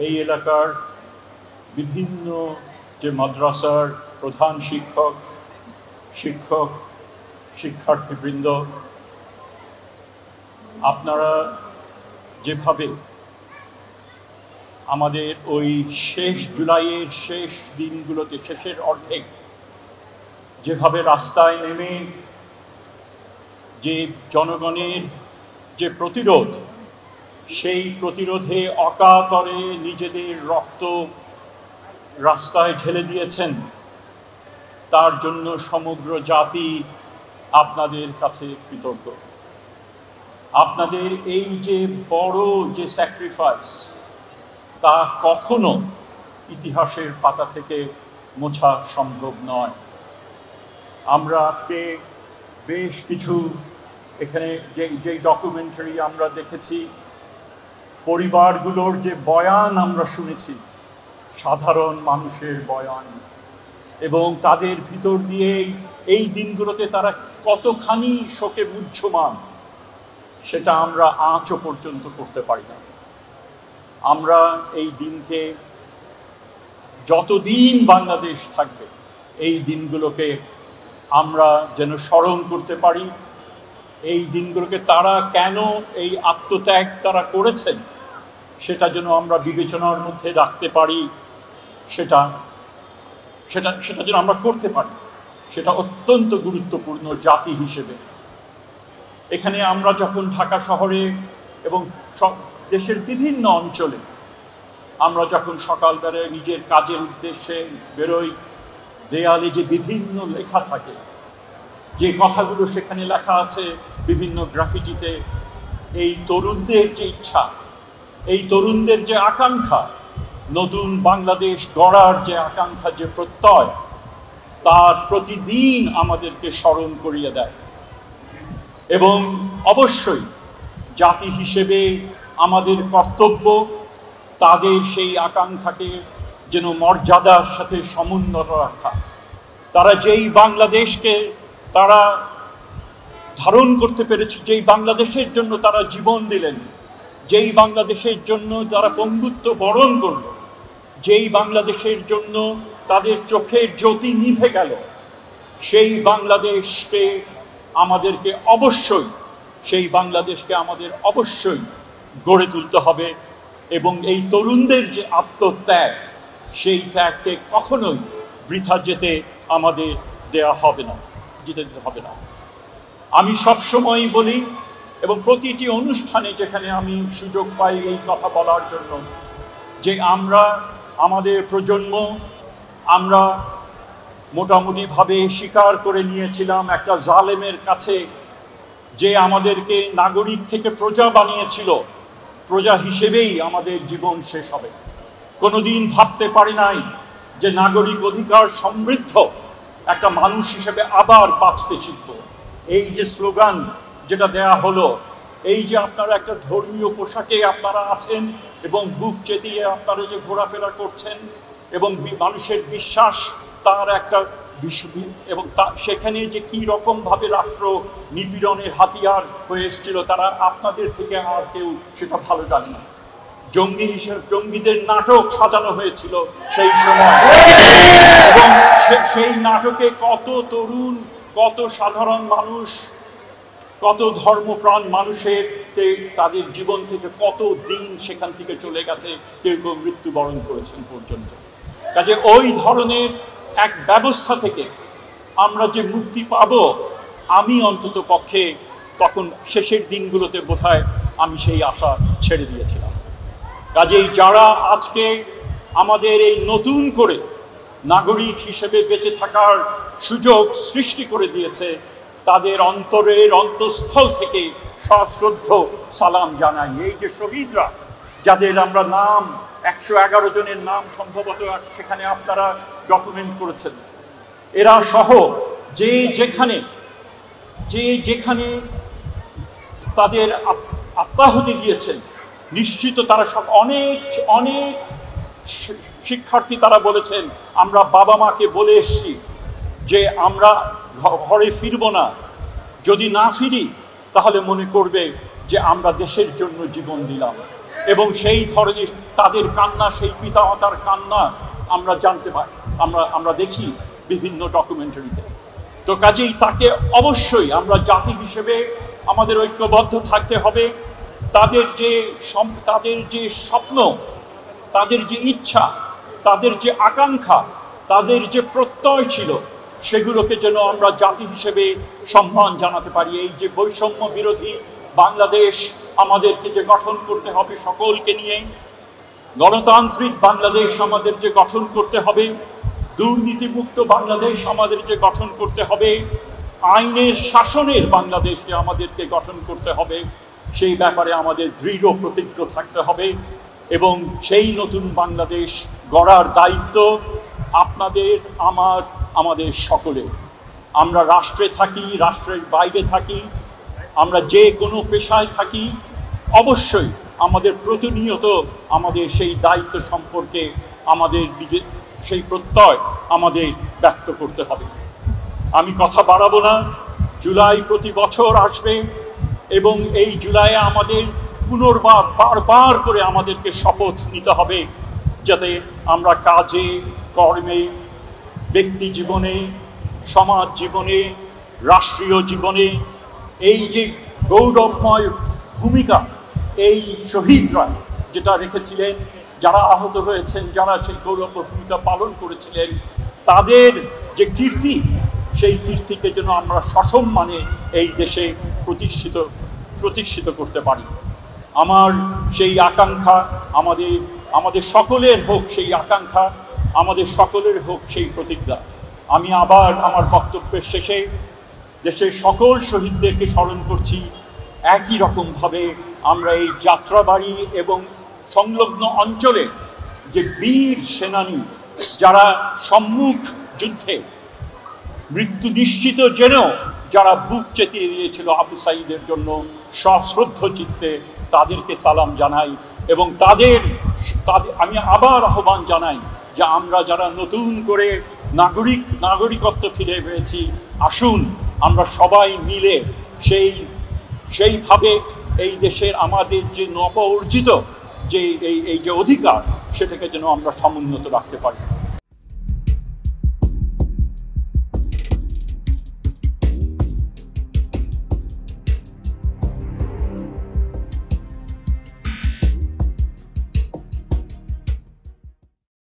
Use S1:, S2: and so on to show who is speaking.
S1: এই এলাকার বিভিন্ন যে মাদ্রাসার প্রধান শিক্ষক, শিক্ষার্থীবৃন্দ, আপনারা যেভাবে আমাদের ওই শেষ জুলাইয়ের শেষ দিনগুলোতে, শেষের অর্ধেক যেভাবে রাস্তায় নেমে যে জনগণের যে প্রতিরোধ, সেই প্রতিরোধে অকাতরে নিজেদের রক্ত রাস্তায় ঢেলে দিয়েছেন, তার জন্য সমগ্র জাতি আপনাদের কাছে কৃতজ্ঞ। আপনাদের এই যে বড় যে স্যাক্রিফাইস, তা কখনো ইতিহাসের পাতা থেকে মোছা সম্ভব নয়। আমরা আজকে বেশ কিছু এখানে যে ডকুমেন্টারি আমরা দেখেছি, পরিবারগুলোর যে বয়ান আমরা শুনেছি, সাধারণ মানুষের বয়ান, এবং তাদের ভিতর দিয়ে এই দিনগুলোতে তারা কতখানি শোকে মুহ্যমান, সেটা আমরা আঁচও পর্যন্ত করতে পারি না। আমরা এই দিনকে, যতদিন বাংলাদেশ থাকবে, এই দিনগুলোকে আমরা যেন স্মরণ করতে পারি। এই দিনগুলোকে তারা কেন এই আত্মত্যাগ তারা করেছেন, সেটা যেন আমরা বিবেচনার মধ্যে রাখতে পারি, সেটা যেন আমরা করতে পারি। সেটা অত্যন্ত গুরুত্বপূর্ণ জাতি হিসেবে। এখানে আমরা যখন ঢাকা শহরে এবং দেশের বিভিন্ন অঞ্চলে আমরা যখন সকালবেলায় নিজের কাজের উদ্দেশ্যে বেরোই, দেয়ালে যে বিভিন্ন লেখা থাকে, যে কথাগুলো সেখানে লেখা আছে বিভিন্ন গ্রাফিটিতে, এই তরুণদের যে ইচ্ছা, এই তরুণদের যে আকাঙ্ক্ষা, নতুন বাংলাদেশ গড়ার যে আকাঙ্ক্ষা, যে প্রত্যয়, তার প্রতিদিন আমাদেরকে স্মরণ করিয়ে দেয়। এবং অবশ্যই জাতি হিসেবে আমাদের কর্তব্য তাদের সেই আকাঙ্ক্ষাকে যেন মর্যাদার সাথে সমুন্নত রাখা। তারা যেই বাংলাদেশকে তারা ধারণ করতে পেরেছে, যেই বাংলাদেশের জন্য তারা জীবন দিলেন, যেই বাংলাদেশের জন্য তারা পঙ্গুত্ব বরণ করল, যেই বাংলাদেশের জন্য তাদের চোখের জ্যোতি নিভে গেল, সেই বাংলাদেশকে আমাদেরকে অবশ্যই গড়ে তুলতে হবে। এবং এই তরুণদের যে আত্মত্যাগ, সেই ত্যাগকে কখনোই বৃথা যেতে আমাদের দিতে হবে না। আমি সবসময় বলি, এবং প্রতিটি অনুষ্ঠানে যেখানে আমি সুযোগ পাই এই কথা বলার জন্য, যে আমাদের প্রজন্ম, আমরা মোটামুটিভাবে স্বীকার করে নিয়েছিলাম একটা জালেমের কাছে, যে আমাদেরকে নাগরিক থেকে প্রজা বানিয়েছিল, প্রজা হিসেবেই আমাদের জীবন শেষ হবে। কোনোদিন ভাবতে পারি নাই যে নাগরিক অধিকার সমৃদ্ধ একটা মানুষ হিসেবে আবার বাঁচতে শিখব। এই যে স্লোগান যেটা দেয়া হলো, এই যে আপনারা একটা ধর্মীয় পোশাকে আপনারা আছেন এবং বুক চেতিয়ে আপনারা যে ঘোরাফেরা করছেন, এবং মানুষের বিশ্বাস তার একটা এবং সেখানে যে কী রকমভাবে রাষ্ট্র নিপীড়নের হাতিয়ার হয়ে এসেছিল, তারা আপনাদের থেকে আর কেউ সেটা ভালো জানে না। জঙ্গিদের নাটক সাজানো হয়েছিল সেই সময়, এবং সেই নাটকে কত তরুণ, কত সাধারণ মানুষ, কত ধর্মপ্রাণ মানুষের তাদের জীবন থেকে কত দিন সেখান থেকে চলে গেছে, কেউ কেউ মৃত্যুবরণ করেছেন পর্যন্ত। কাজে ওই ধরনের এক ব্যবস্থা থেকে আমরা যে মুক্তি পাব, আমি অন্তত পক্ষে তখন শেষের দিনগুলোতে বোধহয় আমি সেই আশা ছেড়ে দিয়েছিলাম। কাজেই যারা আজকে আমাদের এই নতুন করে নাগরিক হিসেবে বেঁচে থাকার সুযোগ সৃষ্টি করে দিয়েছে, তাদের অন্তরের অন্তঃস্থল থেকে সশ্রদ্ধ সালাম জানাই। এই যে শহীদরা, যাদের আমরা নাম 111 জনের নাম সম্ভবত সেখানে আপনারা ডকুমেন্ট করেছেন, এরা সহ যে যেখানে তাদের আত্মাহুতি দিয়েছেন, নিশ্চিত তারা সব অনেক শিক্ষার্থী তারা বলেছেন, আমরা বাবা মাকে বলে এসছি যে আমরা ঘরে ফিরব না, যদি না ফিরি তাহলে মনে করবে যে আমরা দেশের জন্য জীবন দিলাম। এবং সেই ধরনের তাদের কান্না, সেই পিতামাতার কান্না আমরা জানতে পাই, আমরা দেখি বিভিন্ন ডকুমেন্টারিতে। তো কাজেই তাকে অবশ্যই আমরা জাতি হিসেবে আমাদের ঐক্যবদ্ধ থাকতে হবে। তাদের যে স্বপ্ন, তাদের যে ইচ্ছা, তাদের যে আকাঙ্ক্ষা, তাদের যে প্রত্যয় ছিল, সেগুলোকে যেন আমরা জাতি হিসেবে সম্মান জানাতে পারি। এই যে বৈষম্য বিরোধী বাংলাদেশ আমাদেরকে যে গঠন করতে হবে সকলকে নিয়ে, গণতান্ত্রিক বাংলাদেশ আমাদের যে গঠন করতে হবে, দুর্নীতিমুক্ত বাংলাদেশ আমাদের যে গঠন করতে হবে, আইনের শাসনের বাংলাদেশকে আমাদেরকে গঠন করতে হবে, সেই ব্যাপারে আমাদের দৃঢ় প্রতিজ্ঞ থাকতে হবে। এবং সেই নতুন বাংলাদেশ গড়ার দায়িত্ব আপনাদের, আমাদের সকলের। আমরা রাষ্ট্রে থাকি, রাষ্ট্রের বাইরে থাকি, আমরা যে কোনো পেশায় থাকি, অবশ্যই আমাদের প্রতিনিয়ত আমাদের সেই দায়িত্ব সম্পর্কে আমাদের সেই প্রত্যয় আমাদের ব্যক্ত করতে হবে। আমি কথা বাড়াবো না। জুলাই প্রতি বছর আসবে এবং এই জুলাইয়ে আমাদের পুনর্বার বারবার করে আমাদেরকে শপথ নিতে হবে, যাতে আমরা কাজে, কর্মে, ব্যক্তি জীবনে, সমাজ জীবনে, রাষ্ট্রীয় জীবনে এই যে গৌরবময় ভূমিকা এই শহীদরা যেটা রেখেছিলেন, যারা আহত হয়েছেন, যারা সেই গৌরব ভূমিকা পালন করেছিলেন, তাদের যে কীর্তি, সেই কীর্তিকে যেন আমরা সসম্মানে এই দেশে প্রতিষ্ঠিত করতে পারি। আমার সেই আকাঙ্ক্ষা, আমাদের সকলের হোক সেই আকাঙ্ক্ষা, আমাদের সকলের হোক সেই প্রতিজ্ঞা। আমি আবার আমার বক্তব্যের শেষে দেশের সকল শহীদদেরকে স্মরণ করছি। একই রকমভাবে আমরা এই যাত্রাবাড়ি এবং সংলগ্ন অঞ্চলে যে বীর সেনানী যারা সম্মুখ যুদ্ধে মৃত্যু নিশ্চিত জেনেও যারা বুক চেতিয়ে দিয়েছিল আবু সাঈদের জন্য, সশ্রদ্ধ চিত্তে তাদেরকে সালাম জানাই। এবং আমি আবার আহ্বান জানাই যে আমরা যারা নতুন করে নাগরিকত্ব ফিরে পেয়েছি, আসুন আমরা সবাই মিলে সেইভাবে এই দেশের আমাদের যে নব অর্জিত যে এই যে অধিকার, সেটাকে যেন আমরা সমুন্নত রাখতে পারি।